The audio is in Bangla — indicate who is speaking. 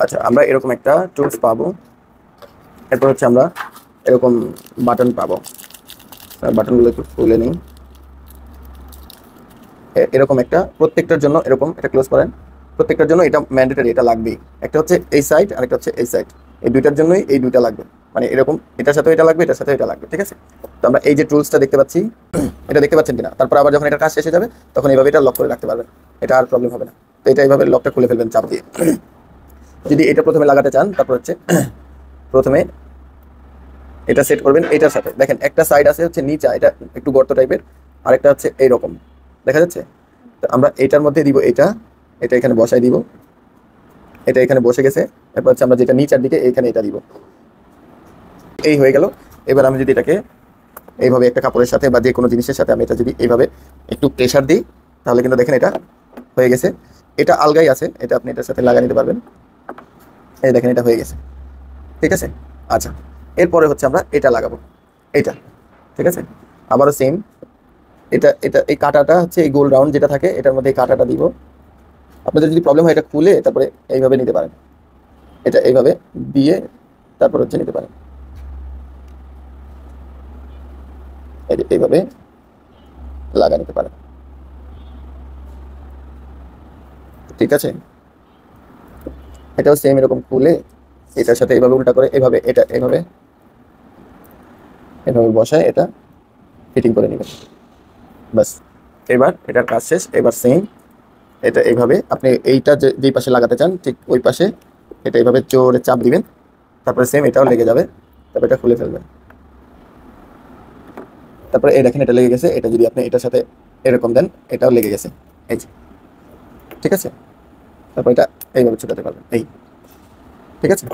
Speaker 1: আচ্ছা, আমরা এরকম একটা টুলস পাবো। এরপর হচ্ছে আমরা এরকম বাটন পাবো। বাটনগুলো একটু খুলে নিই। এরকম একটা প্রত্যেকটার জন্য এরকম এটা ক্লোজ করেন। প্রত্যেকটার জন্য এটা ম্যান্ডেটরি, এটা লাগবেই। একটা হচ্ছে এই সাইড আর একটা হচ্ছে এই সাইড। এই দুইটার জন্যই এই দুইটা লাগবে, মানে এরকম এটার সাথে এটা লাগবে, এটার সাথে এটা লাগবে, ঠিক আছে? তো আমরা এই যে টুলসটা দেখতে পাচ্ছি, এটা দেখতে পাচ্ছেন কিনা? তারপর আবার যখন এটার কাজ শেষ হয়ে যাবে তখন এইভাবে এটা লক করে রাখতে পারবেন, এটা আর প্রবলেম হবে না। তো এটা এইভাবে লকটা খুলে ফেলবেন চাপ দিয়ে। যদি এটা প্রথমে লাগাতে চান তারপর হচ্ছে প্রথমে এটা সেট করবেন এটার সাথে। দেখেন একটা সাইড আছে হচ্ছে নিচা, এটা একটু গর্ত টাইপের, আর একটা হচ্ছে এইরকম, দেখা যাচ্ছে? তো আমরা এটার মধ্যে দিব এটা, এটা এখানে বসাই দিব, এটা এখানে বসে গেছে। এরপর হচ্ছে আমরা যেটা নিচের দিকে এইখানে এটা দিব। এই হয়ে গেল। এবার আমি যদি এটাকে এইভাবে একটা কাপড়ের সাথে বা যে কোনো জিনিসের সাথে আমি এটা যদি এইভাবে একটু প্রেশার দিই তাহলে কিন্তু দেখেন এটা হয়ে গেছে। এটা আলগাই আছে, এটা আপনি এটার সাথে লাগিয়ে নিতে পারবেন। এই দেখেন এটা হয়ে গেছে, ঠিক আছে? আচ্ছা, এরপরে হচ্ছে আমরা এটা লাগাবো, এটা, ঠিক আছে? আবারও সেম, এটা এটা এই কাঁটাটা হচ্ছে এই গোল রাউন্ড যেটা থাকে এটার মধ্যে এই কাঁটাটা দিব। আপনাদের যদি প্রবলেম হয় এটা খুলে তারপরে এইভাবে নিতে পারেন, এটা এইভাবে দিয়ে তারপর হচ্ছে নিতে পারেন, এইভাবে লাগা নিতে পারেন, ঠিক আছে? এটাও সেম এরকম খুলে এটার সাথে এইভাবে উল্টা করে এইভাবে এটা এইভাবে এভাবে বসায় এটা ফিটিং করে নেবেন, বাস। এবার এটার কাজ শেষ। এবার সেম এটা এইভাবে আপনি এইটা যেই পাশে লাগাতে চান ঠিক ওই পাশে এটা এইভাবে জোরে চাপ দিবেন, তারপরে সেম এটাও লেগে যাবে। তারপর এটা খুলে ফেলবেন। তারপরে এই দেখেন এটা লেগে গেছে। এটা যদি আপনি এটার সাথে এরকম দেন এটাও লেগে গেছে, এই যে, ঠিক আছে? তারপর এটা এইভাবে ছোটাতে পারবেন, এই, ঠিক আছে?